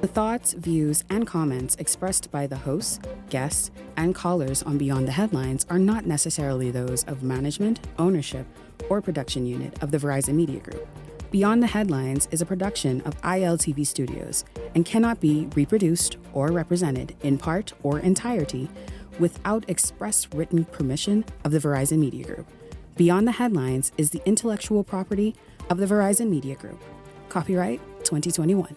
The thoughts, views, and comments expressed by the hosts, guests, and callers on Beyond the Headlines are not necessarily those of management, ownership, or production unit of the Verizon Media Group. Beyond the Headlines is a production of ILTV Studios and cannot be reproduced or represented in part or entirety without express written permission of the Verizon Media Group. Beyond the Headlines is the intellectual property of the Verizon Media Group. Copyright 2021.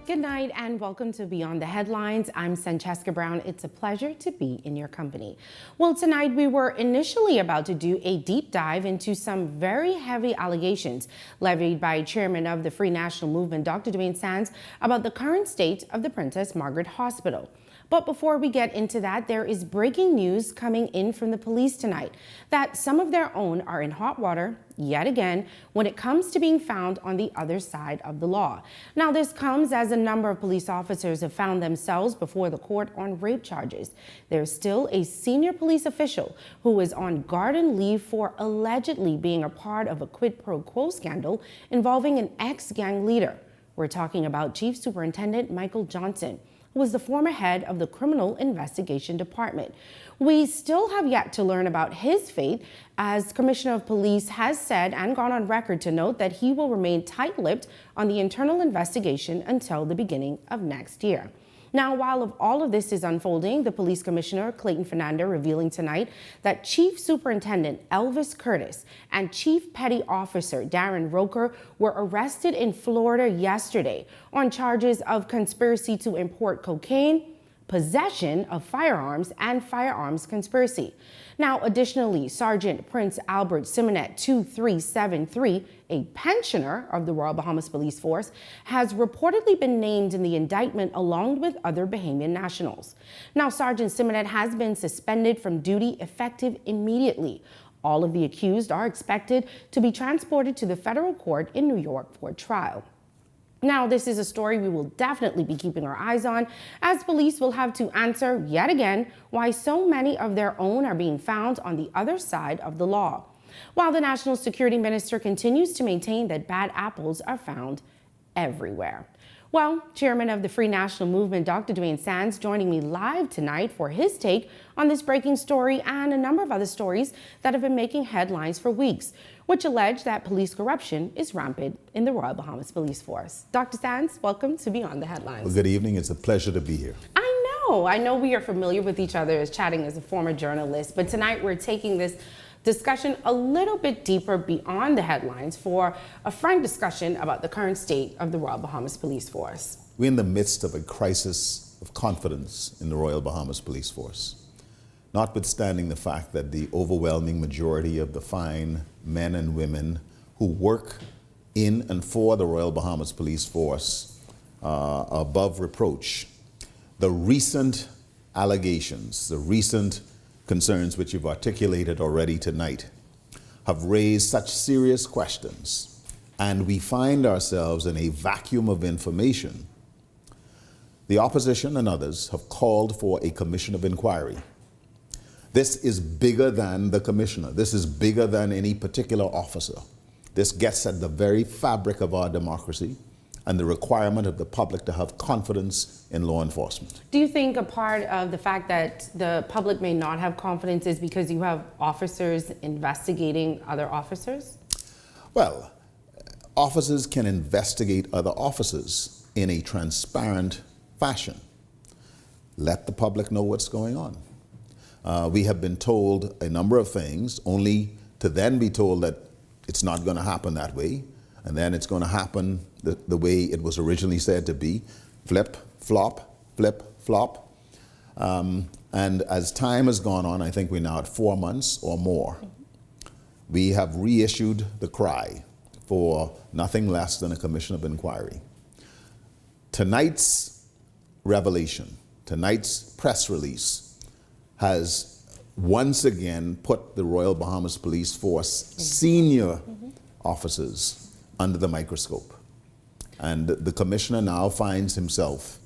Good night and welcome to Beyond the Headlines. I'm Francesca Brown. It's a pleasure to be in your company. Well, tonight we were initially about to do a deep dive into some very heavy allegations levied by Chairman of the Free National Movement, Dr. Dwayne Sands, about the current state of the Princess Margaret Hospital. But before we get into that, there is breaking news coming in from the police tonight that some of their own are in hot water yet again when it comes to being found on the other side of the law. Now, this comes as a number of police officers have found themselves before the court on rape charges. There's still a senior police official who is on garden leave for allegedly being a part of a quid pro quo scandal involving an ex-gang leader. We're talking about Chief Superintendent Michael Johnson, who was the former head of the Criminal Investigation Department. We still have yet to learn about his fate, as Commissioner of Police has said and gone on record to note that he will remain tight-lipped on the internal investigation until the beginning of next year. Now, while all of this is unfolding, the police commissioner, Clayton Fernandez, revealing tonight that Chief Superintendent Elvis Curtis and Chief Petty Officer Darren Roker were arrested in Florida yesterday on charges of conspiracy to import cocaine, possession of firearms, and firearms conspiracy. Now, additionally, Sergeant Prince Albert Simonet 2373, a pensioner of the Royal Bahamas Police Force, has reportedly been named in the indictment along with other Bahamian nationals. Now, Sergeant Simonet has been suspended from duty effective immediately. All of the accused are expected to be transported to the federal court in New York for trial. Now, this is a story we will definitely be keeping our eyes on, as police will have to answer yet again why so many of their own are being found on the other side of the law, while the National Security Minister continues to maintain that bad apples are found everywhere. Well, Chairman of the Free National Movement, Dr. Dwayne Sands, joining me live tonight for his take on this breaking story and a number of other stories that have been making headlines for weeks, which allege that police corruption is rampant in the Royal Bahamas Police Force. Dr. Sands, welcome to Beyond the Headlines. Well, good evening. It's a pleasure to be here. I know we are familiar with each other as chatting as a former journalist, but tonight we're taking this discussion a little bit deeper beyond the headlines for a frank discussion about the current state of the Royal Bahamas Police Force. We're in the midst of a crisis of confidence in the Royal Bahamas Police Force, notwithstanding the fact that the overwhelming majority of the fine men and women who work in and for the Royal Bahamas Police Force are above reproach. The recent allegations, the recent concerns which you've articulated already tonight have raised such serious questions, and we find ourselves in a vacuum of information. The opposition and others have called for a commission of inquiry. This is bigger than the commissioner. This is bigger than any particular officer. This gets at the very fabric of our democracy and the requirement of the public to have confidence in law enforcement. Do you think a part of the fact that the public may not have confidence is because you have officers investigating other officers? Well, officers can investigate other officers in a transparent fashion. Let the public know what's going on. We have been told a number of things, only to then be told that it's not going to happen that way, and then it's going to happen the way it was originally said to be, flip, flop, flip, flop. And as time has gone on, I think we're now at 4 months or more, we have reissued the cry for nothing less than a commission of inquiry. Tonight's revelation, tonight's press release has once again put the Royal Bahamas Police Force senior officers under the microscope. And the commissioner now finds himself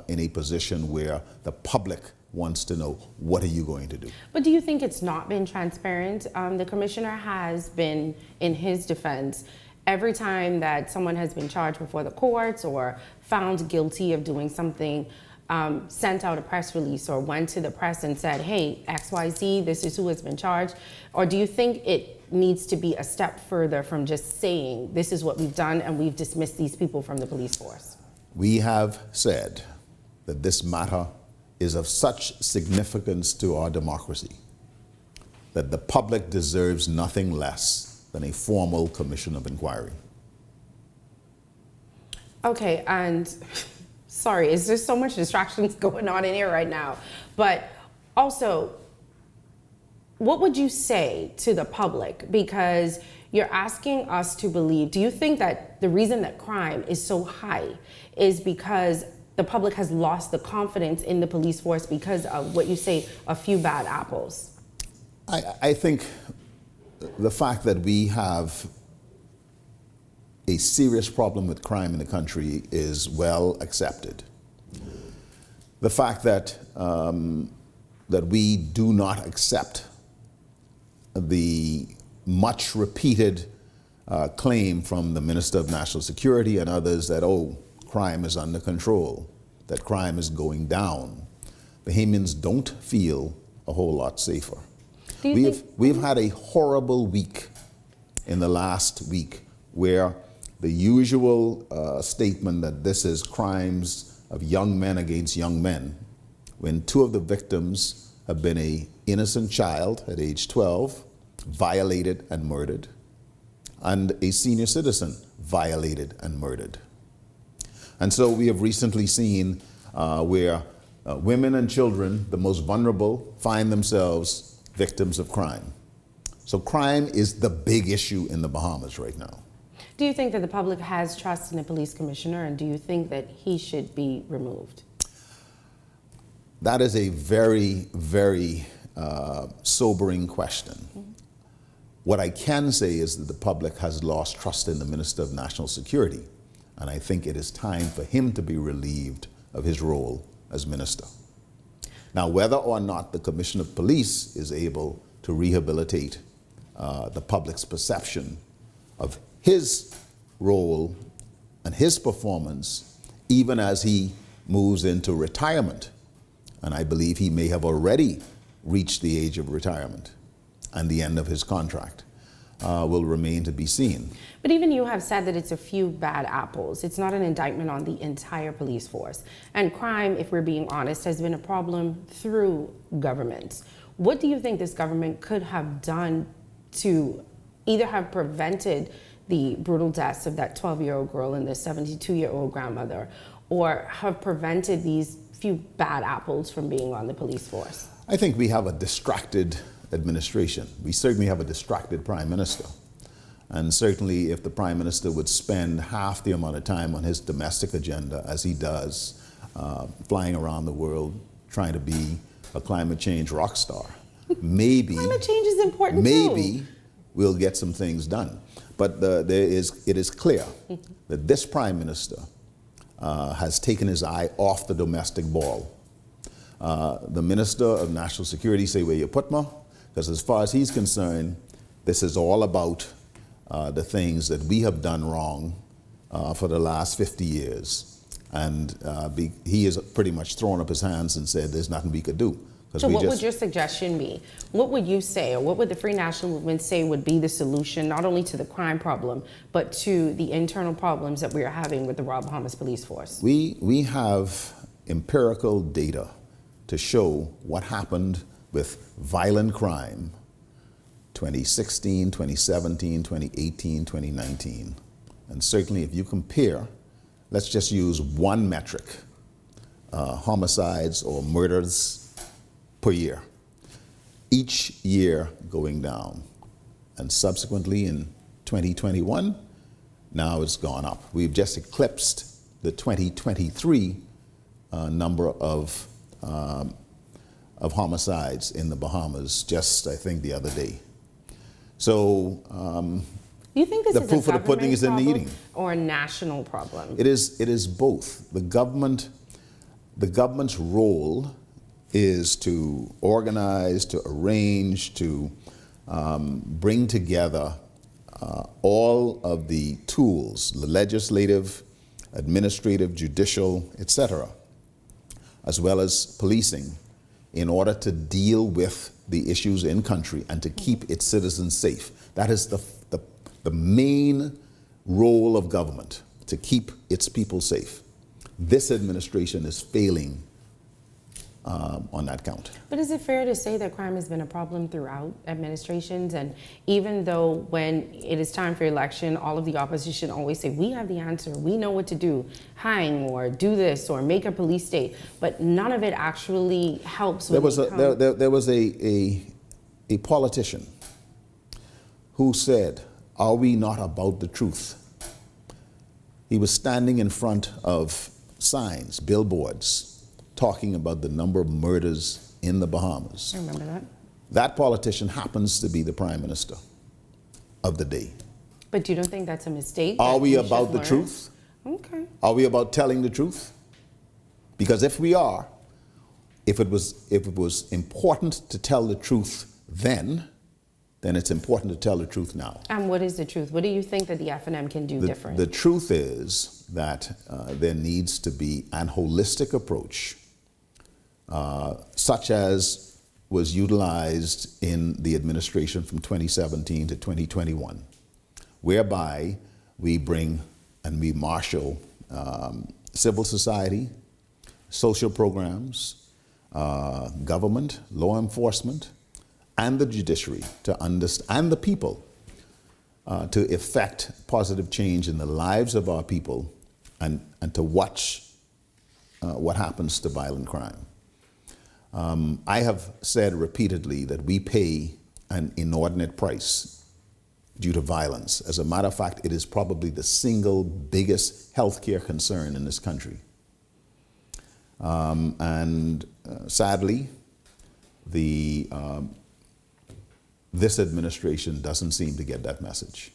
in a position where the public wants to know, what are you going to do? But do you think it's not been transparent? The commissioner has been, in his defense, every time that someone has been charged before the courts or found guilty of doing something, sent out a press release or went to the press and said, hey, XYZ, this is who has been charged? Or do you think it needs to be a step further from just saying, this is what we've done and we've dismissed these people from the police force? We have said that this matter is of such significance to our democracy that the public deserves nothing less than a formal commission of inquiry. Okay, and sorry, is there so much distractions going on in here right now? But also, what would you say to the public? Because you're asking us to believe, do you think that the reason that crime is so high is because the public has lost the confidence in the police force because of what you say, a few bad apples? I think the fact that we have a serious problem with crime in the country is well accepted. The fact that that we do not accept the much repeated claim from the Minister of National Security and others that, oh, crime is under control, that crime is going down. Bahamians don't feel a whole lot safer. We've had a horrible week in the last week where the usual statement that this is crimes of young men against young men, when two of the victims have been an innocent child at age 12, violated and murdered, and a senior citizen violated and murdered. And so we have recently seen where women and children, the most vulnerable, find themselves victims of crime. So crime is the big issue in the Bahamas right now. Do you think that the public has trust in the police commissioner, and do you think that he should be removed? That is a very, very sobering question. Mm-hmm. What I can say is that the public has lost trust in the Minister of National Security, and I think it is time for him to be relieved of his role as minister. Now, whether or not the Commissioner of Police is able to rehabilitate the public's perception of his role and his performance, even as he moves into retirement, and I believe he may have already reached the age of retirement and the end of his contract, will remain to be seen. But even you have said that it's a few bad apples. It's not an indictment on the entire police force. And crime, if we're being honest, has been a problem through governments. What do you think this government could have done to either have prevented the brutal deaths of that 12-year-old girl and the 72-year-old grandmother, or have prevented these few bad apples from being on the police force? I think we have a distracted administration. We certainly have a distracted prime minister. And certainly if the prime minister would spend half the amount of time on his domestic agenda as he does, flying around the world trying to be a climate change rock star, maybe climate change is important maybe too. We'll get some things done. But it is clear that this prime minister has taken his eye off the domestic ball. The Minister of National Security say, where you put me? Because as far as he's concerned, this is all about the things that we have done wrong for the last 50 years. And he has pretty much thrown up his hands and said there's nothing we could do. So what would your suggestion be? What would you say, or what would the Free National Movement say would be the solution, not only to the crime problem, but to the internal problems that we are having with the Royal Bahamas Police Force? We have empirical data to show what happened with violent crime 2016, 2017, 2018, 2019. And certainly if you compare, let's just use one metric, homicides or murders per year, each year going down. And subsequently in 2021, now it's gone up. We've just eclipsed the 2023 number of homicides in the Bahamas just, I think, the other day. So You think this The is proof a of the pudding government is in the problem eating. or a national problem? It is both. The government's role is to organize, to arrange, to bring together all of the tools, the legislative, administrative, judicial, etc., as well as policing, in order to deal with the issues in country and to keep its citizens safe. That is the main role of government, to keep its people safe. This administration is failing on that count. But is it fair to say that crime has been a problem throughout administrations? And even though when it is time for election, all of the opposition always say, we have the answer, we know what to do, hang or do this or make a police state, but none of it actually helps. There was a politician who said, "Are we not about the truth?" He was standing in front of signs, billboards, talking about the number of murders in the Bahamas. I remember that. That politician happens to be the prime minister of the day. But you don't think that's a mistake? Are we should about the learn? truth? Okay. Are we about telling the truth? Because if we are, if it was important to tell the truth then it's important to tell the truth now. And what is the truth? What do you think that the FNM can do different? The truth is that there needs to be an holistic approach, such as was utilized in the administration from 2017 to 2021, whereby we bring and we marshal civil society, social programs, government, law enforcement, and the judiciary to understand, and the people, to effect positive change in the lives of our people and to watch what happens to violent crime. I have said repeatedly that we pay an inordinate price due to violence. As a matter of fact, it is probably the single biggest healthcare concern in this country. Sadly, this administration doesn't seem to get that message.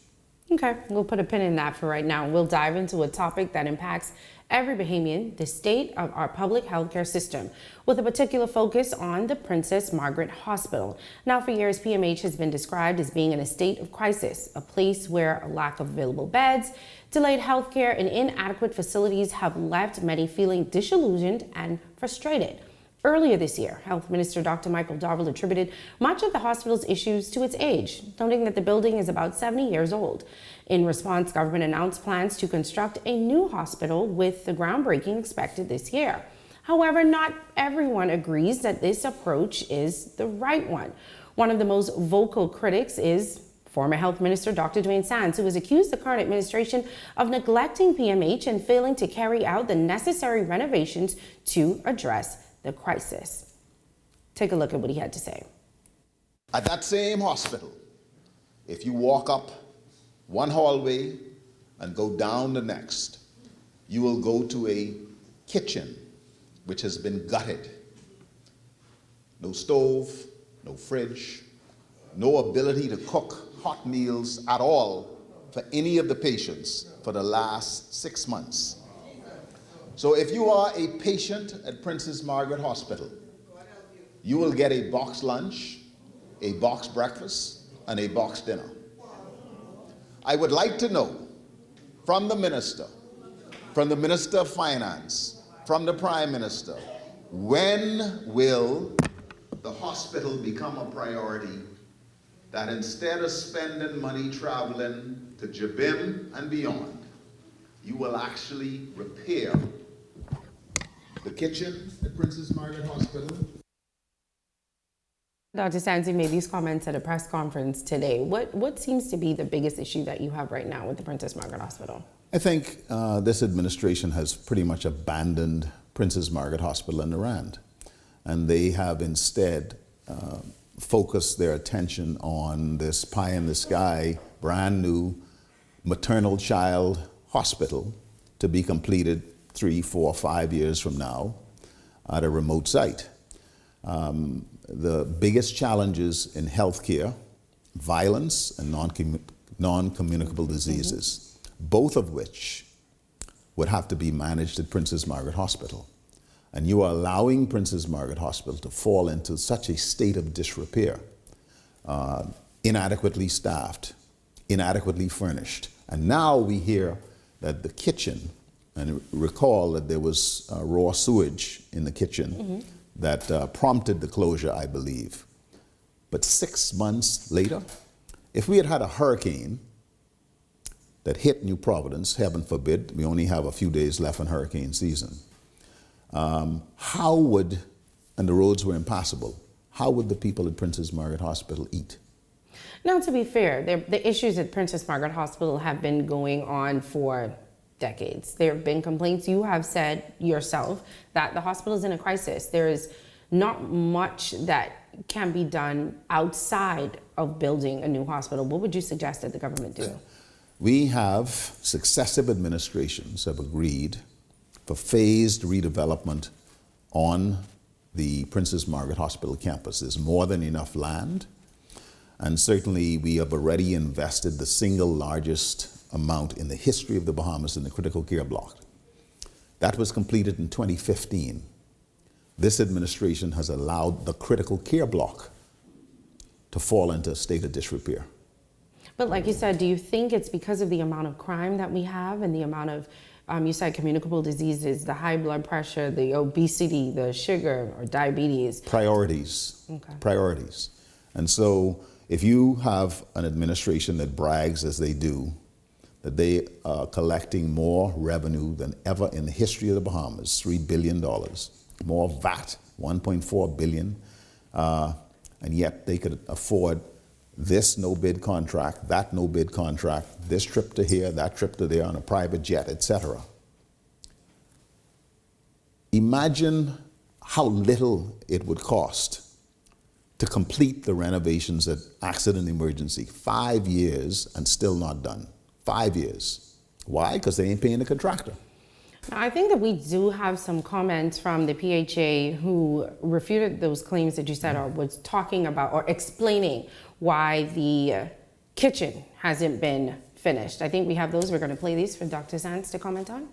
Okay, we'll put a pin in that for right now. We'll dive into a topic that impacts every Bahamian, the state of our public healthcare system, with a particular focus on the Princess Margaret Hospital. Now, for years, PMH has been described as being in a state of crisis, a place where a lack of available beds, delayed healthcare, and inadequate facilities have left many feeling disillusioned and frustrated. Earlier this year, Health Minister Dr. Michael Darville attributed much of the hospital's issues to its age, noting that the building is about 70 years old. In response, government announced plans to construct a new hospital with the groundbreaking expected this year. However, not everyone agrees that this approach is the right one. One of the most vocal critics is former Health Minister Dr. Dwayne Sands, who has accused the current administration of neglecting PMH and failing to carry out the necessary renovations to address the crisis. Take a look at what he had to say. At that same hospital, if you walk up one hallway and go down the next, you will go to a kitchen which has been gutted. No stove, no fridge, no ability to cook hot meals at all for any of the patients for the last 6 months. So if you are a patient at Princess Margaret Hospital, you will get a box lunch, a box breakfast, and a box dinner. I would like to know from the Minister of Finance, from the Prime Minister, when will the hospital become a priority that instead of spending money traveling to Jabim and beyond, you will actually repair the kitchen at Princess Margaret Hospital. Dr. Sands, you made these comments at a press conference today. What seems to be the biggest issue that you have right now with the Princess Margaret Hospital? I think this administration has pretty much abandoned Princess Margaret Hospital in Iran, and they have instead focused their attention on this pie-in-the-sky, brand new maternal child hospital to be completed 3, 4, 5 years from now at a remote site. The biggest challenges in healthcare, violence and non-communicable diseases, both of which would have to be managed at Princess Margaret Hospital. And you are allowing Princess Margaret Hospital to fall into such a state of disrepair, inadequately staffed, inadequately furnished. And now we hear that the kitchen, and recall that there was raw sewage in the kitchen that prompted the closure, I believe. But 6 months later, if we had had a hurricane that hit New Providence, heaven forbid, we only have a few days left in hurricane season, how would, and the roads were impassable, how would the people at Princess Margaret Hospital eat? Now, to be fair, the issues at Princess Margaret Hospital have been going on for decades. There have been complaints. You have said yourself that the hospital is in a crisis. There is not much that can be done outside of building a new hospital. What would you suggest that the government do? We have, successive administrations have agreed for phased redevelopment on the Princess Margaret Hospital campus. There's more than enough land, and certainly we have already invested the single largest amount in the history of the Bahamas in the critical care block. That was completed in 2015. This administration has allowed the critical care block to fall into a state of disrepair. But like you said, do you think it's because of the amount of crime that we have and the amount of, you said communicable diseases, the high blood pressure, the obesity, the sugar or diabetes? Priorities. Okay. Priorities. And so if you have an administration that brags, as they do, that they are collecting more revenue than ever in the history of the Bahamas, $3 billion, more VAT, $1.4 billion, and yet they could afford this no-bid contract, that no-bid contract, this trip to here, that trip to there on a private jet, etc. Imagine how little it would cost to complete the renovations at Accident Emergency. 5 years and still not done. 5 years. Why? Because they ain't paying the contractor. I think that we do have some comments from the PHA who refuted those claims that you said, or was talking about or explaining why the kitchen hasn't been finished. I think we have those. We're going to play these for Dr. Sands to comment on.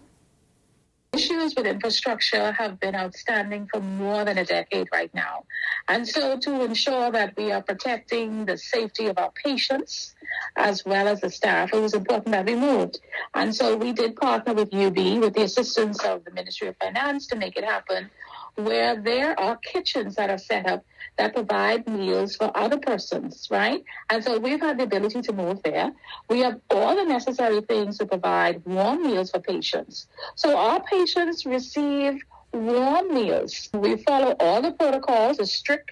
Issues with infrastructure have been outstanding for more than a decade right now. And so to ensure that we are protecting the safety of our patients as well as the staff, it was important that we moved. And so we did partner with UB with the assistance of the Ministry of Finance to make it happen, where there are kitchens that are set up that provide meals for other persons, right? And so we've had the ability to move there. We have all the necessary things to provide warm meals for patients. So our patients receive warm meals. We follow all the protocols, the strict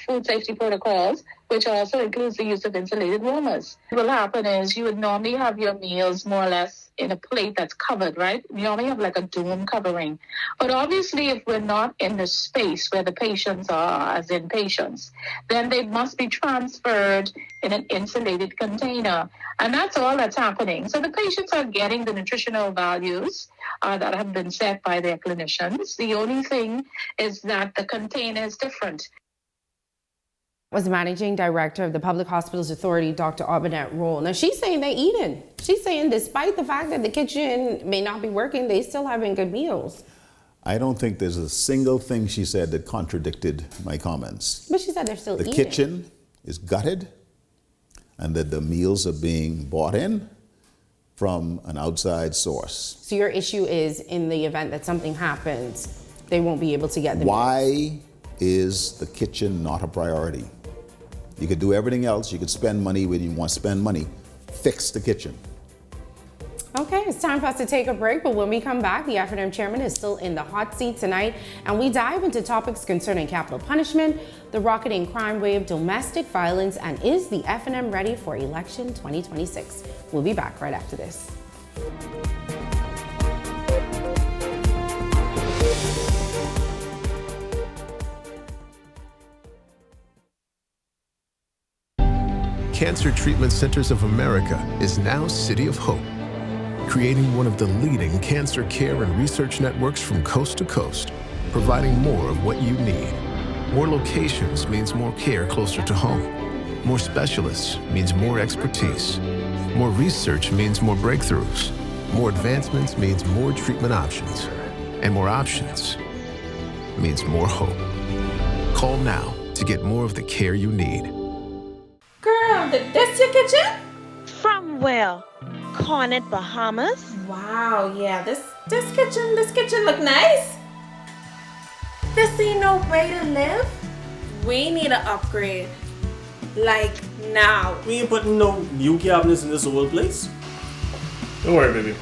food safety protocols, which also includes the use of insulated warmers. What will happen is you would normally have your meals more or less in a plate that's covered, right? You normally have like a dome covering. But obviously, if we're not in the space where the patients are, as in patients, then they must be transferred in an insulated container. And that's all that's happening. So the patients are getting the nutritional values that have been set by their clinicians. The only thing is that the container is different. Was the managing director of the Public Hospitals Authority, Dr. Arbonette Roll. Now she's saying they're eating. She's saying despite the fact that the kitchen may not be working, they still having good meals. I don't think there's a single thing she said that contradicted my comments. But she said they're still eating. The kitchen is gutted and that the meals are being bought in from an outside source. So your issue is in the event that something happens, they won't be able to get the meals. Why is the kitchen not a priority? You could do everything else. You could spend money when you want to spend money. Fix the kitchen. Okay, it's time for us to take a break, but when we come back, the F&M chairman is still in the hot seat tonight, and we dive into topics concerning capital punishment, the rocketing crime wave, domestic violence, and is the F&M ready for election 2026? We'll be back right after this. Cancer Treatment Centers of America is now City of Hope, creating one of the leading cancer care and research networks from coast to coast, providing more of what you need. More locations means more care closer to home. More specialists means more expertise. More research means more breakthroughs. More advancements means more treatment options. And more options means more hope. Call now to get more of the care you need. Girl, this your kitchen? From where? Cornet, Bahamas? Wow, yeah, this kitchen look nice. This ain't no way to live. We need an upgrade. Like now. We ain't putting no new cabinets in this old place. Don't worry, baby.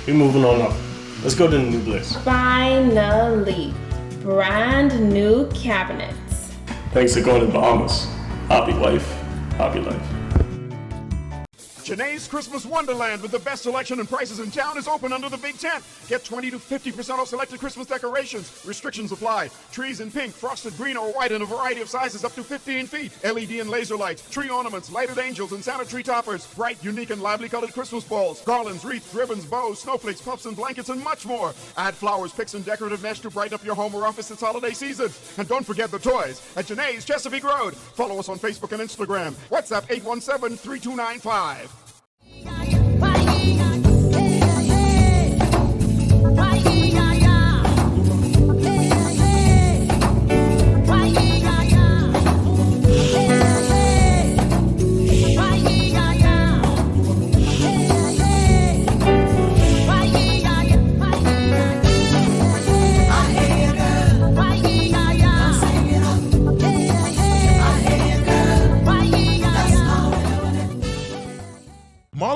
We moving on up. Let's go to the new place. Finally, brand new cabinets. Thanks to going to the Bahamas. Happy wife, happy life. Janae's Christmas Wonderland with the best selection and prices in town is open under the big tent. Get 20 to 50% off selected Christmas decorations. Restrictions apply. Trees in pink, frosted green or white in a variety of sizes up to 15 feet. LED and laser lights, tree ornaments, lighted angels and Santa tree toppers. Bright, unique and lively colored Christmas balls, garlands, wreaths, ribbons, bows, snowflakes, puffs and blankets and much more. Add flowers, picks and decorative mesh to brighten up your home or office this holiday season. And don't forget the toys at Janae's Chesapeake Road. Follow us on Facebook and Instagram. WhatsApp 817-3295.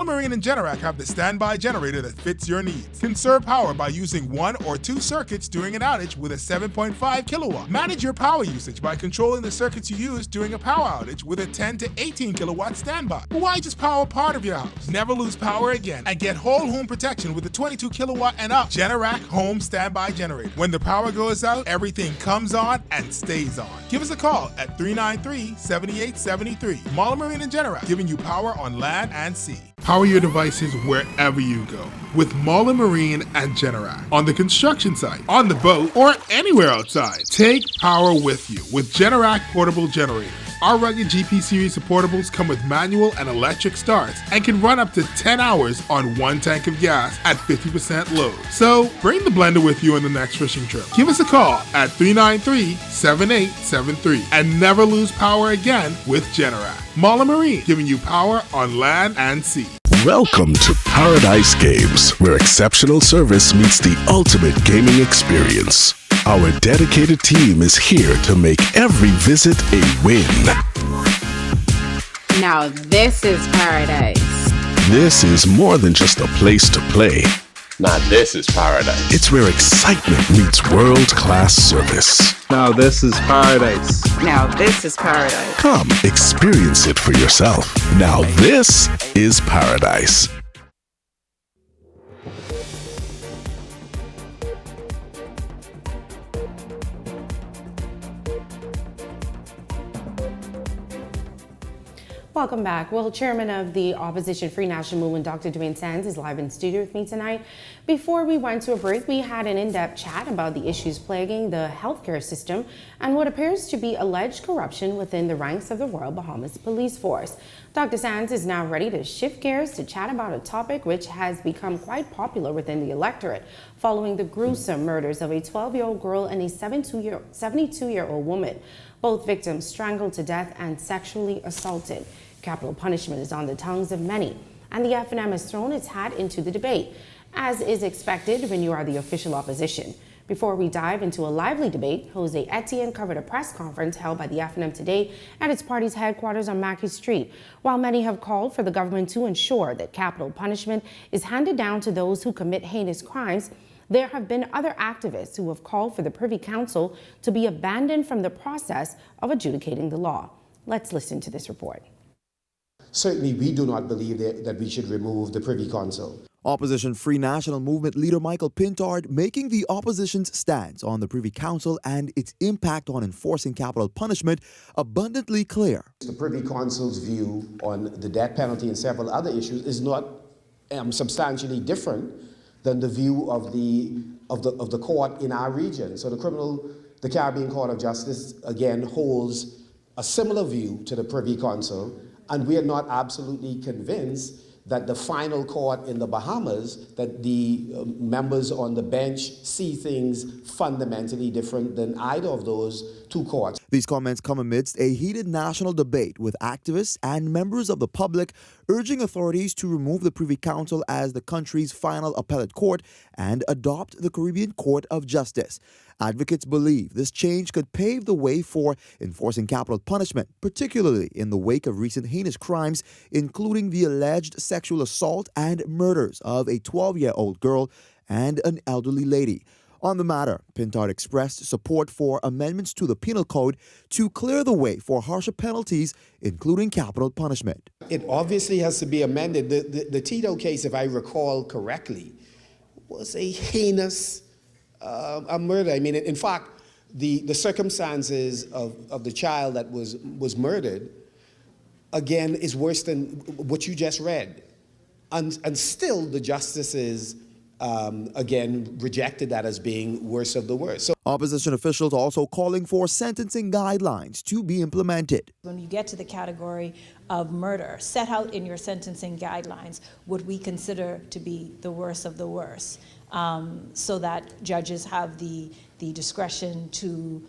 Marine and Generac have the standby generator that fits your needs. Conserve power by using 1 or 2 circuits during an outage with a 7.5 kilowatt. Manage your power usage by controlling the circuits you use during a power outage with a 10 to 18 kilowatt standby. Why just power part of your house? Never lose power again and get whole home protection with a 22 kilowatt and up Generac home standby generator. When the power goes out, everything comes on and stays on. Give us a call at 393-7873. Marine and Generac, giving you power on land and sea. Power your devices wherever you go with Marine and Generac. On the construction site, on the boat, or anywhere outside. Take power with you with Generac portable generators. Our rugged GP series of portables come with manual and electric starts and can run up to 10 hours on 1 tank of gas at 50% load. So bring the blender with you on the next fishing trip. Give us a call at 393-7873 and never lose power again with Generac. Marine, giving you power on land and sea. Welcome to Paradise Games, where exceptional service meets the ultimate gaming experience. Our dedicated team is here to make every visit a win. Now this is paradise. This is more than just a place to play. Now this is paradise. It's where excitement meets world-class service. Now this is paradise. Now this is paradise. Come experience it for yourself. Now this is paradise. Welcome back. Well, Chairman of the Opposition Free National Movement, Dr. Dwayne Sands, is live in studio with me tonight. Before we went to a break, we had an in-depth chat about the issues plaguing the healthcare system and what appears to be alleged corruption within the ranks of the Royal Bahamas Police Force. Dr. Sands is now ready to shift gears to chat about a topic which has become quite popular within the electorate following the gruesome murders of a 12-year-old girl and a 72-year-old woman. Both victims strangled to death and sexually assaulted. Capital punishment is on the tongues of many, and the FNM has thrown its hat into the debate, as is expected when you are the official opposition. Before we dive into a lively debate, Jose Etienne covered a press conference held by the FNM today at its party's headquarters on Mackey Street. While many have called for the government to ensure that capital punishment is handed down to those who commit heinous crimes, there have been other activists who have called for the Privy Council to be abandoned from the process of adjudicating the law. Let's listen to this report. Certainly, we do not believe that we should remove the Privy Council. Opposition Free National Movement leader Michael Pintard making the opposition's stance on the Privy Council and its impact on enforcing capital punishment abundantly clear. The Privy Council's view on the death penalty and several other issues is not substantially different than the view of the court in our region. So the Caribbean Court of Justice again holds a similar view to the Privy Council, and we are not absolutely convinced that the final court in the Bahamas, that the members on the bench see things fundamentally different than either of those two courts. These comments come amidst a heated national debate with activists and members of the public urging authorities to remove the Privy Council as the country's final appellate court and adopt the Caribbean Court of Justice. Advocates believe this change could pave the way for enforcing capital punishment, particularly in the wake of recent heinous crimes, including the alleged sexual assault and murders of a 12-year-old girl and an elderly lady. On the matter, Pintard expressed support for amendments to the penal code to clear the way for harsher penalties, including capital punishment. It obviously has to be amended. The Tito case, if I recall correctly, was a heinous a murder. I mean, in fact, the circumstances of the child that was murdered, again, is worse than what you just read. And still the justices, again, rejected that as being worse of the worst. So, opposition officials also calling for sentencing guidelines to be implemented. When you get to the category of murder, set out in your sentencing guidelines what we consider to be the worst of the worst, so that judges have the discretion to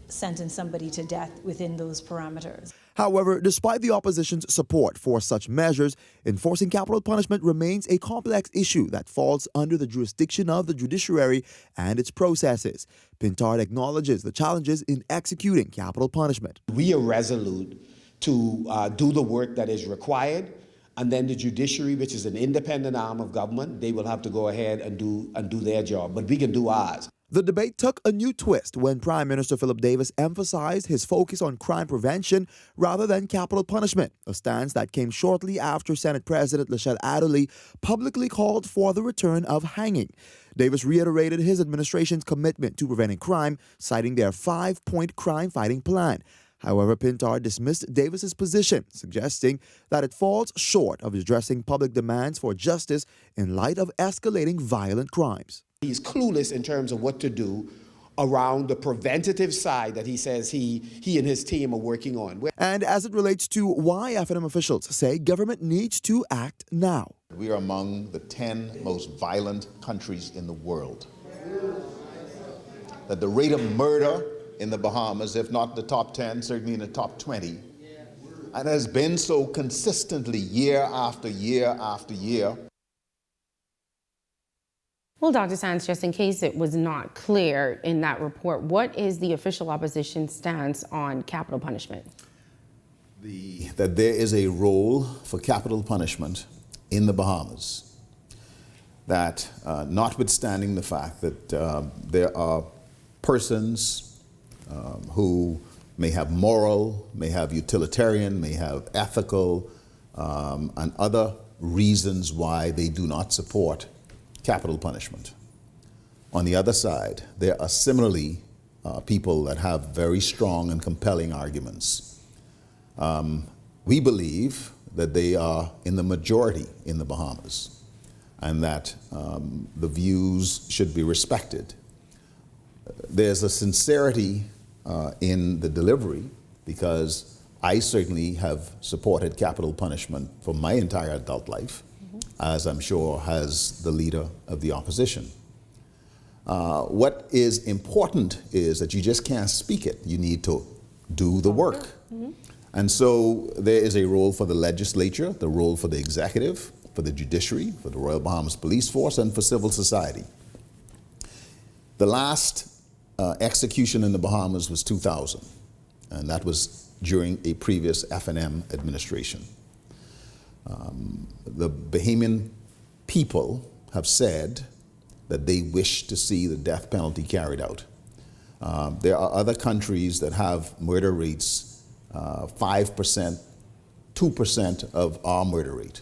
sentence somebody to death within those parameters. However, despite the opposition's support for such measures, enforcing capital punishment remains a complex issue that falls under the jurisdiction of the judiciary and its processes. Pintard acknowledges the challenges in executing capital punishment. We are resolute to do the work that is required, and then the judiciary, which is an independent arm of government, they will have to go ahead and do their job, but we can do ours. The debate took a new twist when Prime Minister Philip Davis emphasized his focus on crime prevention rather than capital punishment, a stance that came shortly after Senate President Michelle Adderley publicly called for the return of hanging. Davis reiterated his administration's commitment to preventing crime, citing their 5-point crime-fighting plan. However, Pintard dismissed Davis's position, suggesting that it falls short of addressing public demands for justice in light of escalating violent crimes. He's clueless in terms of what to do around the preventative side that he says he and his team are working on. And as it relates to why F&M officials say government needs to act now. We are among the 10 most violent countries in the world. That the rate of murder in the Bahamas, if not the top 10, certainly in the top 20, and has been so consistently year after year after year. Well, Dr. Sands, just in case it was not clear in that report, what is the official opposition stance on capital punishment? That there is a role for capital punishment in the Bahamas. That notwithstanding the fact that there are persons who may have moral, may have utilitarian, may have ethical, and other reasons why they do not support capital punishment. On the other side, there are similarly people that have very strong and compelling arguments. We believe that they are in the majority in the Bahamas and that the views should be respected. There's a sincerity in the delivery because I certainly have supported capital punishment for my entire adult life, as I'm sure has the leader of the opposition. What is important is that you just can't speak it. You need to do the work. And so there is a role for the legislature, the role for the executive, for the judiciary, for the Royal Bahamas Police Force, and for civil society. The last execution in the Bahamas was 2000, and that was during a previous F&M administration. The Bahamian people have said that they wish to see the death penalty carried out. There are other countries that have murder rates 5%, 2% of our murder rate.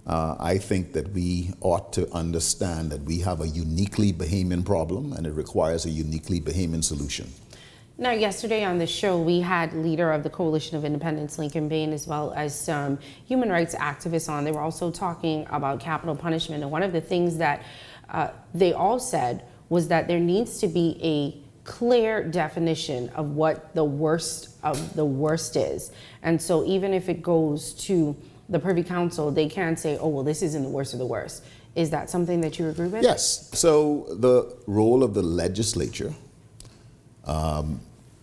I think that we ought to understand that we have a uniquely Bahamian problem and it requires a uniquely Bahamian solution. Now, yesterday on the show, we had leader of the Coalition of Independence, Lincoln Bain, as well as some human rights activists on. They were also talking about capital punishment. And one of the things that they all said was that there needs to be a clear definition of what the worst of the worst is. And so even if it goes to the Privy Council, they can't say, oh, well, this isn't the worst of the worst. Is that something that you agree with? Yes. So the role of the legislature,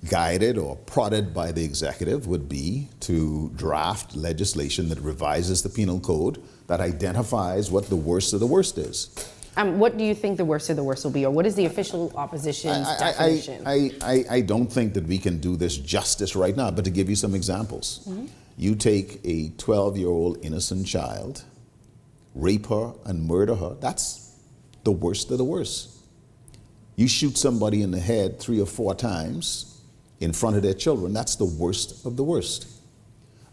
guided or prodded by the executive, would be to draft legislation that revises the penal code that identifies what the worst of the worst is. What do you think the worst of the worst will be, or what is the official opposition's definition? I don't think that we can do this justice right now, but to give you some examples. Mm-hmm. You take a 12-year-old innocent child, rape her and murder her, that's the worst of the worst. You shoot somebody in the head 3 or 4 times in front of their children, that's the worst of the worst.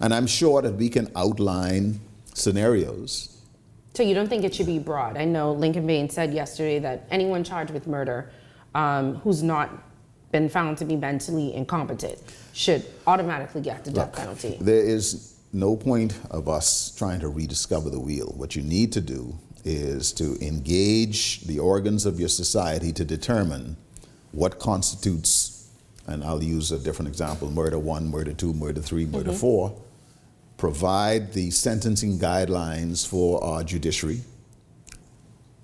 And I'm sure that we can outline scenarios. So you don't think it should be broad? I know Lincoln Bain said yesterday that anyone charged with murder who's not been found to be mentally incompetent should automatically get the death penalty. There is no point of us trying to rediscover the wheel. What you need to do is to engage the organs of your society to determine what constitutes, and I'll use a different example, murder 1, murder 2, murder 3, murder 4, provide the sentencing guidelines for our judiciary,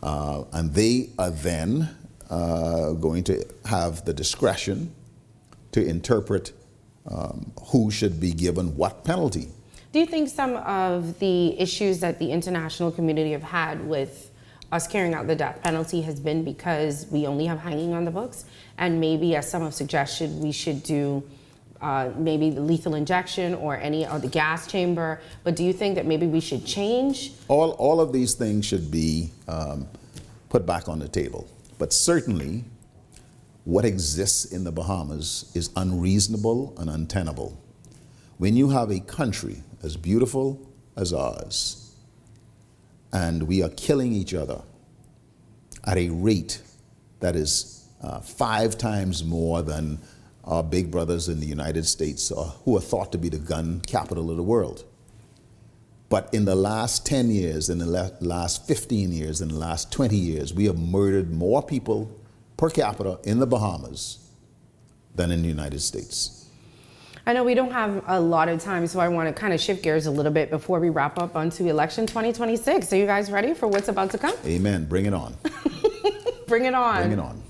and they are then going to have the discretion to interpret who should be given what penalty. Do you think some of the issues that the international community have had with us carrying out the death penalty has been because we only have hanging on the books, and maybe, as some have suggested, we should do maybe the lethal injection or the gas chamber? But do you think that maybe we should change? All of these things should be put back on the table. But certainly, what exists in the Bahamas is unreasonable and untenable. When you have a country as beautiful as ours, and we are killing each other at a rate that is 5 times more than our big brothers in the United States, who are thought to be the gun capital of the world. But in the last 10 years, in the last 15 years, in the last 20 years, we have murdered more people per capita in the Bahamas than in the United States. I know we don't have a lot of time, so I want to kind of shift gears a little bit before we wrap up onto election 2026. Are you guys ready for what's about to come? Amen. Bring it on. Bring it on. Bring it on.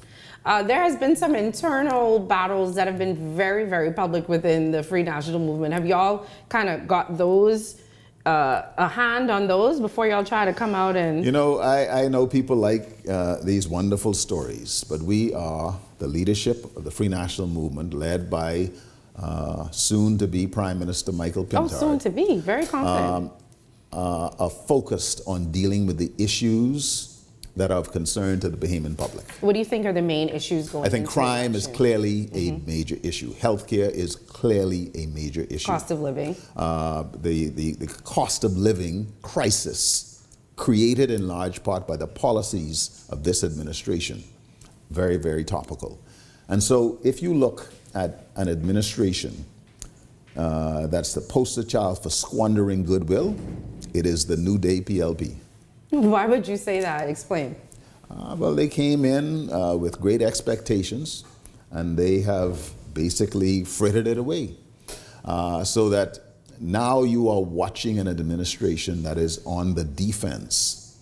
There has been some internal battles that have been very, very public within the Free National Movement. Have y'all kind of got those, a hand on those before y'all try to come out and... You know, I know people like these wonderful stories, but we are the leadership of the Free National Movement, led by soon-to-be Prime Minister Michael Pintard. Oh, soon-to-be. Very confident. Are focused on dealing with the issues that are of concern to the Bahamian public. What do you think are the main issues going on? I think crime is clearly a major issue. Healthcare is clearly a major issue. Cost of living. The cost of living crisis, created in large part by the policies of this administration. Very, very topical. And so if you look at an administration that's the poster child for squandering goodwill, it is the New Day PLP. Why would you say that? Explain. Well, they came in with great expectations, and they have basically frittered it away. So that now you are watching an administration that is on the defense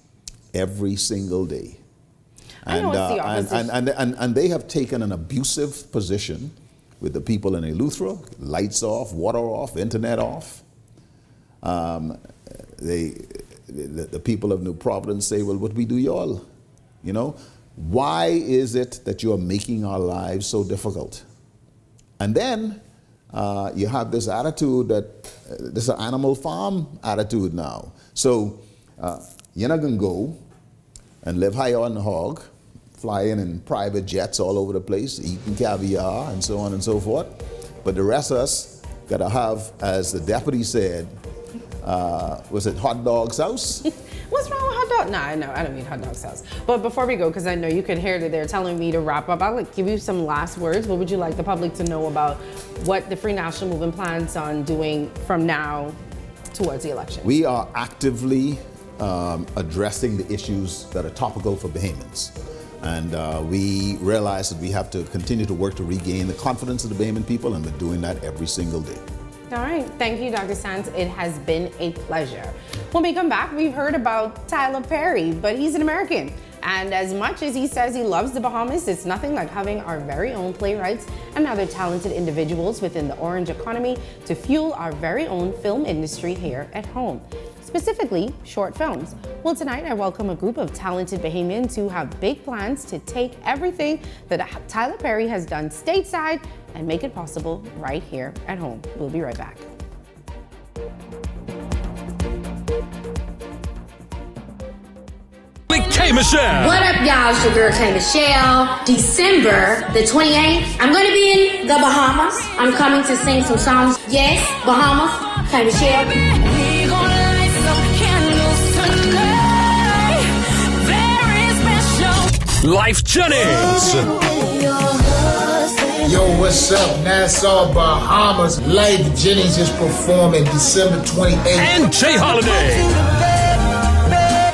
every single day. And they have taken an abusive position with the people in Eleuthera, lights off, water off, internet off. The people of New Providence say, well, what we do y'all? You know, why is it that you're making our lives so difficult? And then you have this attitude that this is an animal farm attitude now. So you're not going to go and live high on the hog, flying in private jets all over the place, eating caviar and so on and so forth. But the rest of us got to have, as the deputy said, was it hot dog sauce? What's wrong with hot dog? No, I don't mean hot dog sauce. But before we go, because I know you could hear that they're telling me to wrap up, I'll give you some last words. What would you like the public to know about what the Free National Movement plans on doing from now towards the election? We are actively addressing the issues that are topical for Bahamians. And we realize that we have to continue to work to regain the confidence of the Bahamian people, and we're doing that every single day. All right, thank you, Dr. Sands. It has been a pleasure. When we come back, we've heard about Tyler Perry, but he's an American. And as much as he says he loves the Bahamas, it's nothing like having our very own playwrights and other talented individuals within the orange economy to fuel our very own film industry here at home. Specifically, short films. Well, tonight I welcome a group of talented Bahamians who have big plans to take everything that Tyler Perry has done stateside and make it possible right here at home. We'll be right back. K. Michelle. What up, y'all? It's your girl K. Michelle. December the 28th, I'm going to be in the Bahamas. I'm coming to sing some songs. Yes, Bahamas, K. Michelle. We gonna light some candles Very special. Life Jennings. Yo, what's up? Nassau, Bahamas. Life Jennings is performing December 28th. And Jay Holiday.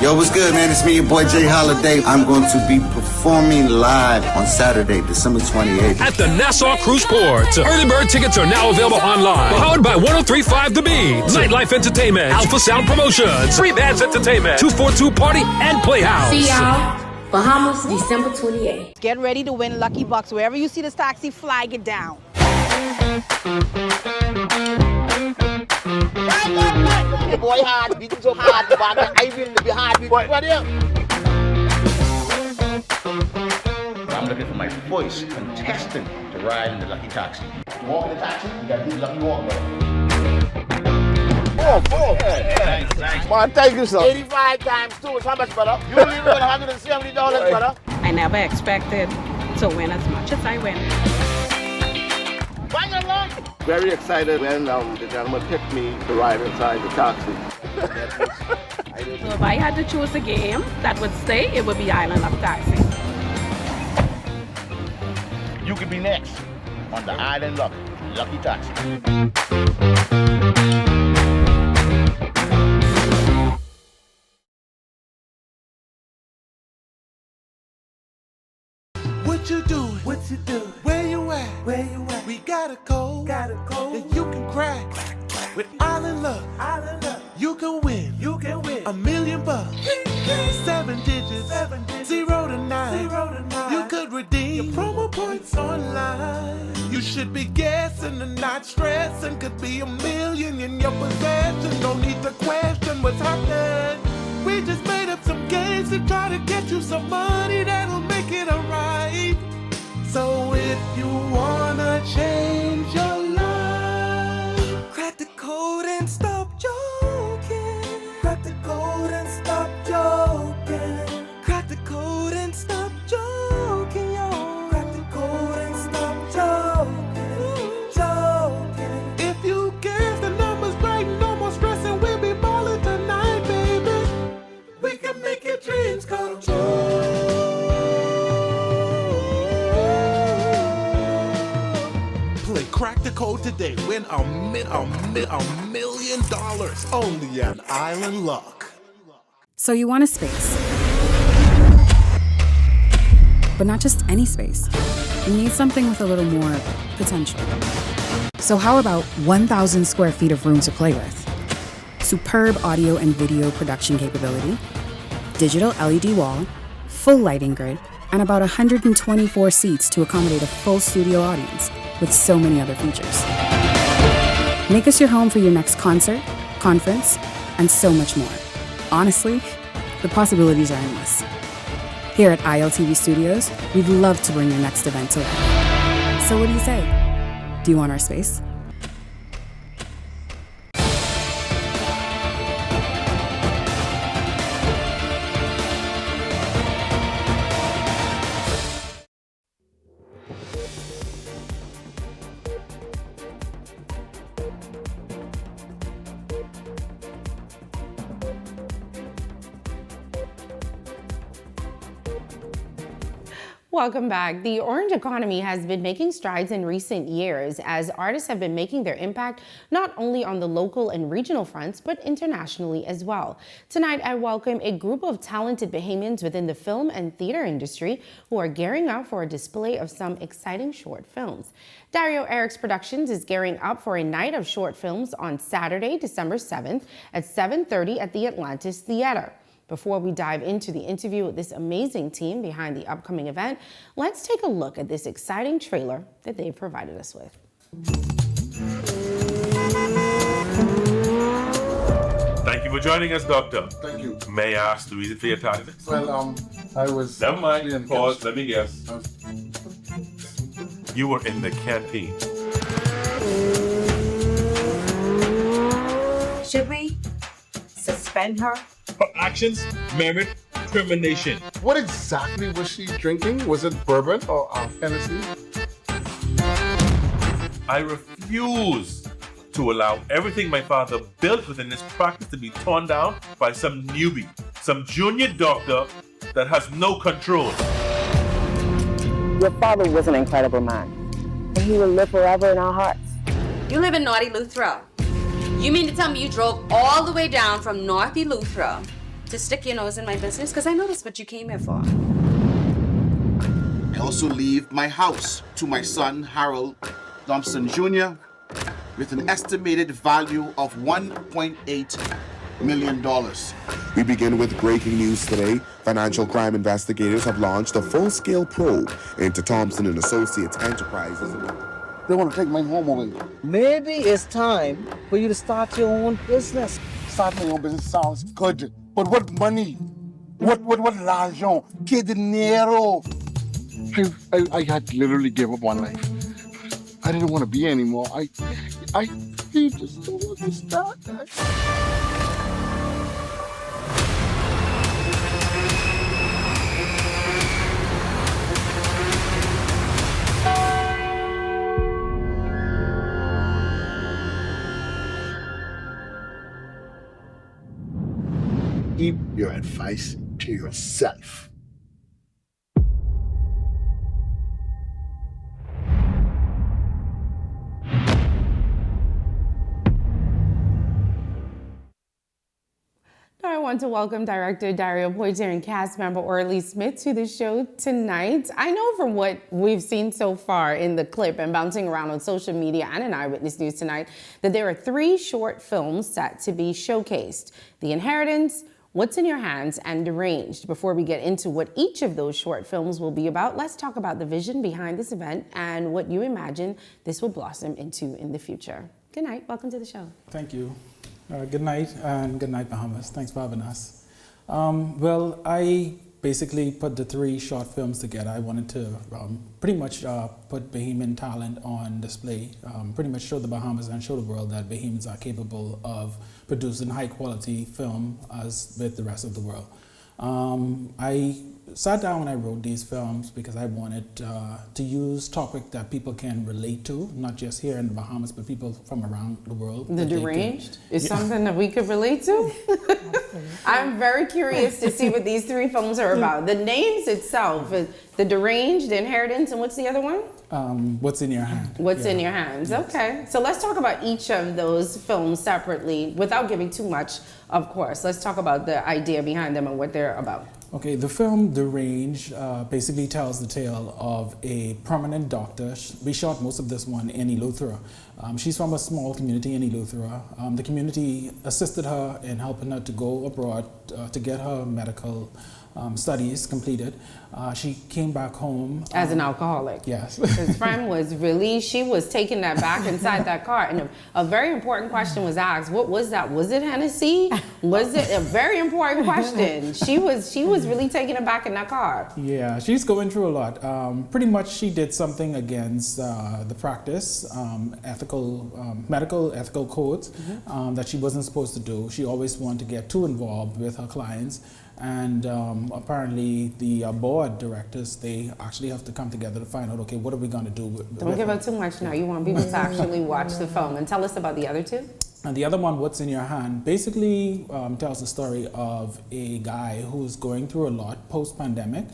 Yo, what's good, man? It's me, your boy Jay Holiday. I'm going to be performing live on Saturday, December 28th. At the Nassau Cruise Port. Early bird tickets are now available online. Powered by 103.5 The Beat. Nightlife Entertainment. Alpha Sound Promotions. Free Bands Entertainment. 242 Party and Playhouse. See y'all. Bahamas, December 28th. Get ready to win Lucky Bucks. Wherever you see this taxi, flag it down. The boy hard, beating so hard, I will be hard. I'm looking for my first contestant to ride in the Lucky Taxi. Walk in the taxi, you gotta do the Lucky Walk, Thanks. Man, thank you, sir. 85 times 2 is how much, brother? You leave with $170, brother? I never expected to win as much as I win. Very excited when the gentleman picked me to ride inside the taxi. So if I had to choose a game that would stay, it would be Island of Taxi. You could be next on the Island Lucky Taxi. What you doing? What you doing? Where you at? Where you at? We got a code that you can crack. With Island Luck, you can win. You can win $1 million. 7 digits, 0 to 9. You could redeem your promo points online. You should be guessing and not stressing. Could be $1 million in your possession. No need to question what's happening. We just made up some games to try to get you some money that'll make it alright. So if you wanna change your life, crack the code and stop joking. Crack the code and stop joking. Crack the code and stop joking, y'all. Crack the code and stop joking. If you guess the numbers right, no more stressing. We'll be ballin' tonight, baby. We can make your dreams come true. Play Crack the Code today. Win $1 million only on Island Luck. So you want a space. But not just any space. You need something with a little more potential. So how about 1,000 square feet of room to play with? Superb audio and video production capability, digital LED wall, full lighting grid, and about 124 seats to accommodate a full studio audience, with so many other features. Make us your home for your next concert, conference, and so much more. Honestly, the possibilities are endless. Here at ILTV Studios, we'd love to bring your next event to life. So what do you say? Do you want our space? Welcome back. The orange economy has been making strides in recent years as artists have been making their impact not only on the local and regional fronts, but internationally as well. Tonight, I welcome a group of talented Bahamians within the film and theater industry who are gearing up for a display of some exciting short films. Dario Eric's Productions is gearing up for a night of short films on Saturday, December 7th at 7:30 at the Atlantis Theater. Before we dive into the interview with this amazing team behind the upcoming event, let's take a look at this exciting trailer that they've provided us with. Thank you for joining us, Doctor. Thank you. May I ask the reason for your tardiness? Well, I was... Never mind. Pause. Let me guess. You were in the canteen. Should we suspend her? Her actions merit termination. What exactly was she drinking? Was it bourbon or Hennessy? I refuse to allow everything my father built within this practice to be torn down by some newbie, some junior doctor that has no control. Your father was an incredible man, and he will live forever in our hearts. You live in North Eleuthera. You mean to tell me you drove all the way down from North Eleuthera to stick your nose in my business? Because I know that's what you came here for. I also leave my house to my son, Harold Thompson Jr., with an estimated value of $1.8 million. We begin with breaking news today. Financial crime investigators have launched a full-scale probe into Thompson & Associates Enterprises. They want to take my home away. Maybe it's time for you to start your own business. Start my own business sounds good, but what money? What l'argent? Que dinero? I had to literally give up on life. I didn't want to be anymore. You just don't understand that. Keep your advice to yourself. I want to welcome director Dario Poitier and cast member Orly Smith to the show tonight. I know from what we've seen so far in the clip and bouncing around on social media and in Eyewitness News tonight that there are 3 short films set to be showcased: The Inheritance, What's in Your Hands, and Deranged. Before we get into what each of those short films will be about, let's talk about the vision behind this event and what you imagine this will blossom into in the future. Good night. Welcome to the show. Thank you. Good night, and good night, Bahamas. Thanks for having us. Well, I basically put the 3 short films together. I wanted to pretty much put Bahamian talent on display, pretty much show the Bahamas and show the world that Bahamians are capable of producing high quality film as with the rest of the world. I sat down when I wrote these films because I wanted to use topics that people can relate to, not just here in the Bahamas, but people from around the world. The Deranged is something that we could relate to. I'm very curious to see what these 3 films are about. The names itself, The Deranged, The Inheritance, and what's the other one? What's in Your Hand. What's in Your Hands. Yes. Okay, so let's talk about each of those films separately without giving too much, of course. Let's talk about the idea behind them and what they're about. Okay, the film Deranged basically tells the tale of a permanent doctor. We shot most of this one in Eleuthera. She's from a small community in Eleuthera. The community assisted her in helping her to go abroad to get her medical studies completed. She came back home. As an alcoholic. Yes. His friend was really, she was taking that back inside that car. And a very important question was asked. What was that? Was it Hennessy? Was it a very important question? She was really taking it back in that car. Yeah, she's going through a lot. Pretty much she did something against the practice, medical ethical codes that she wasn't supposed to do. She always wanted to get too involved with her clients. And apparently the board directors, they actually have to come together to find out, okay, what are we going to do with Don't give out too much now. You want people to actually watch the film. And tell us about the other 2. And the other one, What's in Your Hand, basically tells the story of a guy who's going through a lot post-pandemic.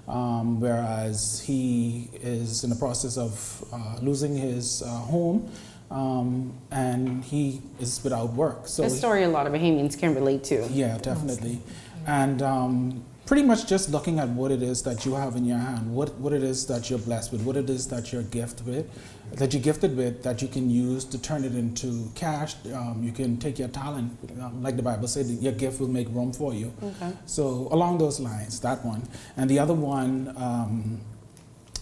whereas he is in the process of losing his home, and he is without work. So a story a lot of Bahamians can relate to. Yeah, definitely. And pretty much just looking at what it is that you have in your hand, what it is that you're blessed with, what it is that you're gifted with, that you can use to turn it into cash. You can take your talent, like the Bible said, your gift will make room for you. Okay. So along those lines, that one. And the other one,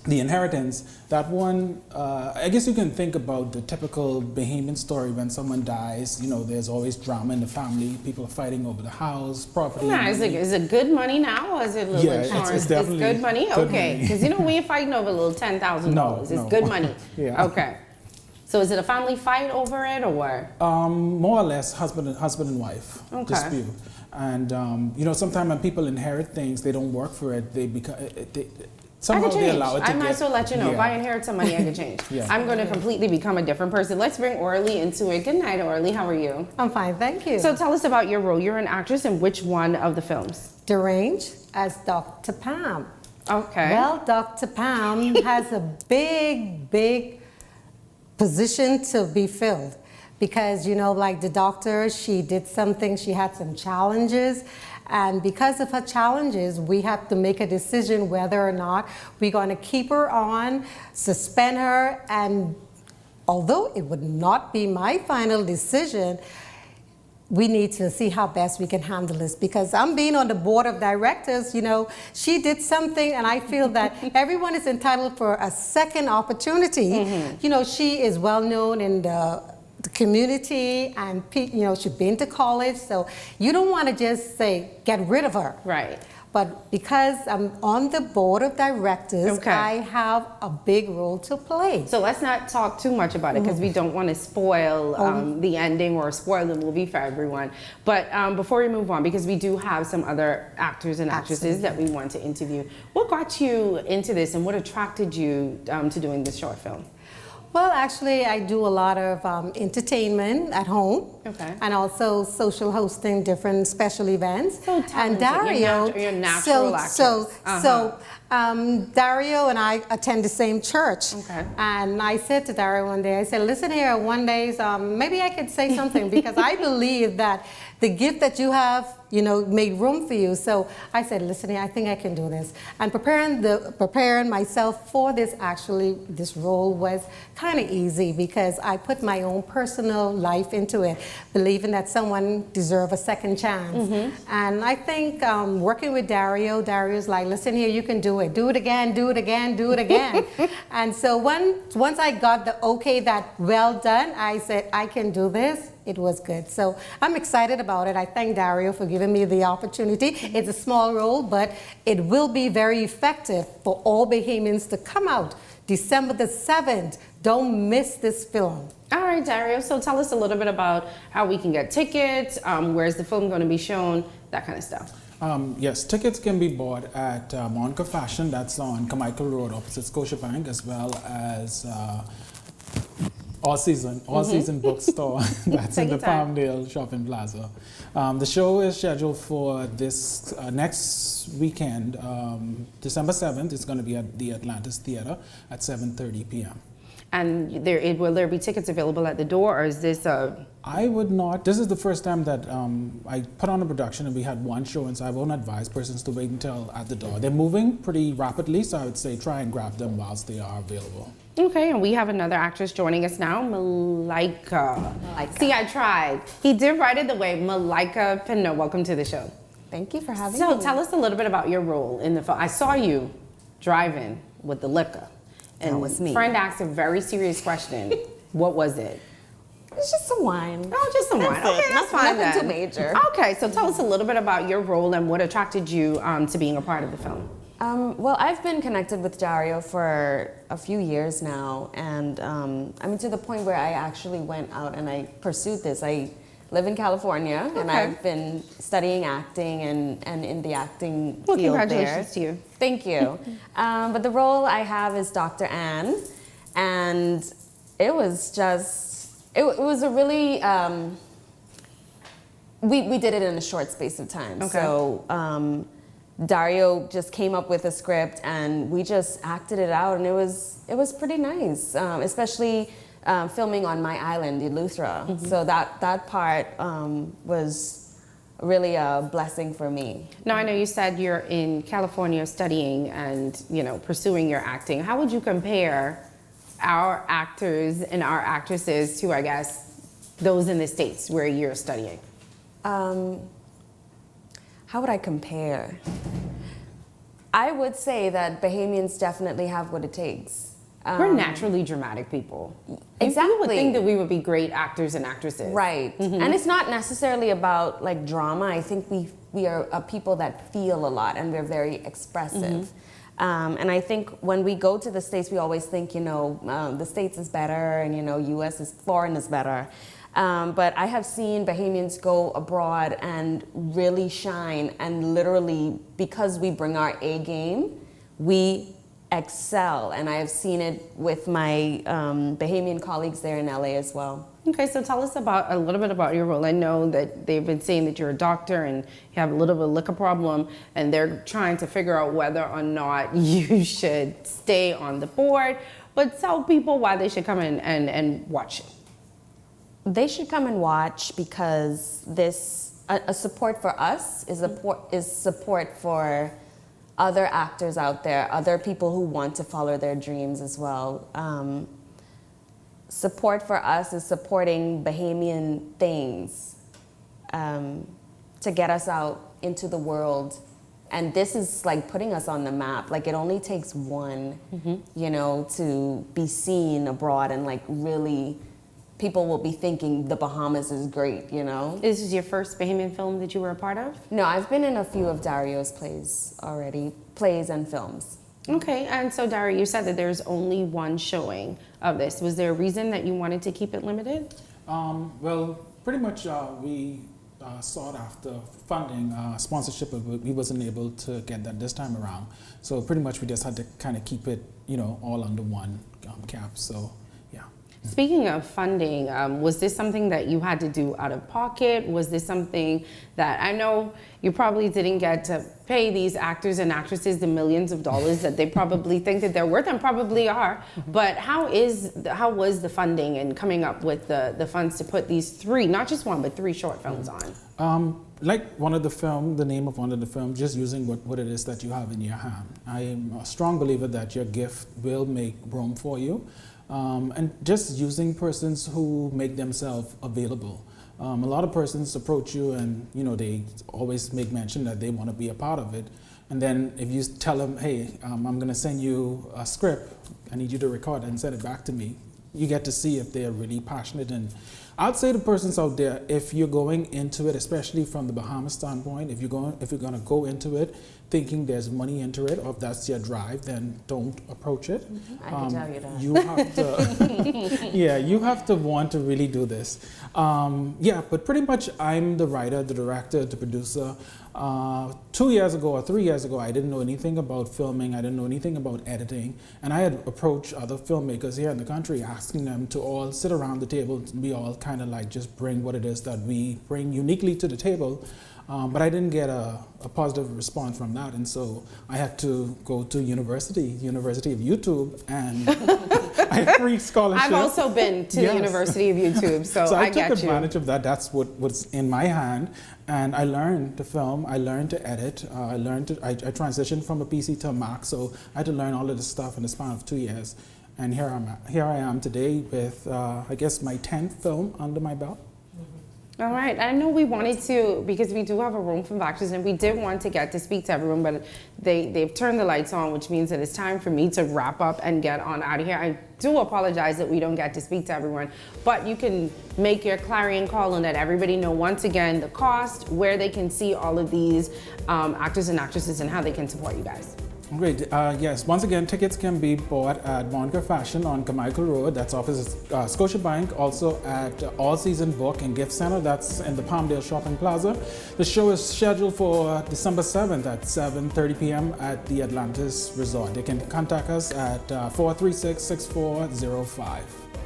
the inheritance, that one, I guess you can think about the typical Bahamian story when someone dies. You know, there's always drama in the family. People are fighting over the house, property. Yeah, is it good money now, or is it a little bit short? It's definitely good money? Okay, because we're fighting over a little $10,000. It's good money. Yeah. Okay. So is it a family fight over it, or what? More or less husband and wife dispute. And, sometimes when people inherit things, they don't work for it, they become... Somehow I could change. I might as well let you know. Yeah. If I inherit some money, I could change. Yeah. I'm going to completely become a different person. Let's bring Orly into it. Good night, Orly. How are you? I'm fine, thank you. So tell us about your role. You're an actress in which one of the films? Deranged as Dr. Pam. Okay. Well, Dr. Pam has a big position to be filled. Because, like the doctor, she did something, she had some challenges. And because of her challenges, we have to make a decision whether or not we're going to keep her on, suspend her, and although it would not be my final decision, we need to see how best we can handle this. Because I'm being on the board of directors, she did something, and I feel that everyone is entitled for a second opportunity. Mm-hmm. She is well known in the community, and she's been to college, so you don't want to just say get rid of her. Right. But because I'm on the board of directors, I have a big role to play. So let's not talk too much about it, because we don't want to spoil the ending or spoil the movie for everyone. But before we move on, because we do have some other actors and actresses that we want to interview, what got you into this and what attracted you to doing this short film? Well, actually, I do a lot of entertainment at home, and also social hosting different special events. So talented. And Dario, you're a natural actress. So Dario and I attend the same church. And I said to Dario one day, I said, listen here, one day maybe I could say something, because I believe that the gift that you have, made room for you. So I said, listen here, I think I can do this. And preparing myself for this, this role was kind of easy, because I put my own personal life into it, believing that someone deserves a second chance. And I think working with Dario's like, listen here, you can do it. Do it again, do it again, do it again. And so once I got the okay that well done, I said, I can do this. It was good. So I'm excited about it. I thank Dario for giving me the opportunity. It's a small role, but it will be very effective for all Bahamians to come out December the 7th. Don't miss this film. All right, Dario. So tell us a little bit about how we can get tickets, where's the film going to be shown, that kind of stuff. Yes, tickets can be bought at Monica Fashion. That's on Carmichael Road, opposite Scotiabank, as well as All Season Bookstore. That's in the Palmdale Shopping Plaza. The show is scheduled for this next weekend, December 7th. It's going to be at the Atlantis Theater at 7:30 p.m. And will there be tickets available at the door, or is this a... I would not. This is the first time that I put on a production and we had one show, and so I won't advise persons to wait until at the door. They're moving pretty rapidly, so I would say try and grab them whilst they are available. Okay, and we have another actress joining us now, Malaika. See, I tried. He did write it the way, Malaika Pinot. Welcome to the show. Thank you for having me. So tell us a little bit about your role in the film. I saw you driving with the liquor. And that was me. Friend asked a very serious question. What was it? It's just some wine. Oh, just some wine. Okay, that's fine then. Nothing too major. Okay, so tell us a little bit about your role and what attracted you to being a part of the film. Well, I've been connected with Dario for a few years now, and to the point where I actually went out and I pursued this. I live in California, and I've been studying acting and in the acting field there. Congratulations to you. Thank you. But the role I have is Dr. Anne, and it was just, it was a really, we did it in a short space of time. So Dario just came up with a script and we just acted it out, and it was pretty nice, especially filming on my island, Eleuthera. So that part was really a blessing for me. Now, I know you said you're in California studying and, pursuing your acting. How would you compare our actors and our actresses to, I guess, those in the States where you're studying? How would I compare? I would say that Bahamians definitely have what it takes. We're naturally dramatic people. Exactly. You would think that we would be great actors and actresses. Right. And it's not necessarily about like drama. I think we are a people that feel a lot, and we're very expressive. And I think when we go to the States, we always think, the States is better, and foreign is better. But I have seen Bahamians go abroad and really shine, and literally, because we bring our A game, we excel. And I have seen it with my Bahamian colleagues there in LA as well. Okay, so tell us a little bit about your role. I know that they've been saying that you're a doctor and you have a little bit of a liquor problem, and they're trying to figure out whether or not you should stay on the board. But tell people why they should come in and watch it. They should come and watch because a support for us is support for other actors out there, other people who want to follow their dreams as well. Support for us is supporting Bahamian things to get us out into the world. And this is like putting us on the map. Like, it only takes one, to be seen abroad, and like really people will be thinking the Bahamas is great, This is your first Bahamian film that you were a part of? No, I've been in a few of Dario's plays already, plays and films. Okay, and so Dario, you said that there's only one showing of this. Was there a reason that you wanted to keep it limited? Well, pretty much we sought after funding, sponsorship, but we wasn't able to get that this time around. So pretty much we just had to kind of keep it, all under one cap, so. Speaking of funding, was this something that you had to do out of pocket? Was this something that, I know you probably didn't get to pay these actors and actresses the millions of dollars that they probably think that they're worth, and probably are, but how was the funding and coming up with the funds to put these three, not just one, but three short films on? Like the name of one of the films, just using what it is that you have in your hand. I am a strong believer that your gift will make room for you. And just using persons who make themselves available. A lot of persons approach you and, they always make mention that they want to be a part of it. And then if you tell them, hey, I'm going to send you a script, I need you to record it and send it back to me, you get to see if they're really passionate. And I'd say to persons out there, if you're going into it, especially from the Bahamas standpoint, if you're going to go into it thinking there's money into it, or if that's your drive, then don't approach it. I can tell you that. You have to, you have to want to really do this. But pretty much I'm the writer, the director, the producer. 2 years ago or 3 years ago, I didn't know anything about filming. I didn't know anything about editing. And I had approached other filmmakers here in the country, asking them to all sit around the table. We all kind of like just bring what it is that we bring uniquely to the table. But I didn't get a positive response from that, and so I had to go to University of YouTube, and I had free scholarship. I've also been to the University of YouTube, so I took advantage of that. That's what was in my hand, and I learned to film. I learned to edit. I transitioned from a PC to a Mac, so I had to learn all of this stuff in the span of 2 years. And here I am today with, I guess, my 10th film under my belt. All right, I know we wanted to, because we do have a room full of actors, and we did want to get to speak to everyone, but they've turned the lights on, which means that it's time for me to wrap up and get on out of here. I do apologize that we don't get to speak to everyone, but you can make your clarion call and let everybody know once again the cost, where they can see all of these actors and actresses, and how they can support you guys. Great. Yes, once again, tickets can be bought at Monica Fashion on Carmichael Road. That's opposite Scotiabank. Also at All Season Book and Gift Center. That's in the Palmdale Shopping Plaza. The show is scheduled for December 7th at 7:30 p.m. at the Atlantis Resort. They can contact us at 436-6405.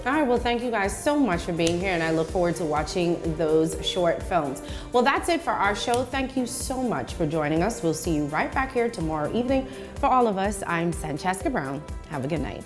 All right, well, thank you guys so much for being here, and I look forward to watching those short films. Well, that's it for our show. Thank you so much for joining us. We'll see you right back here tomorrow evening. For all of us, I'm Sancheska Brown. Have a good night.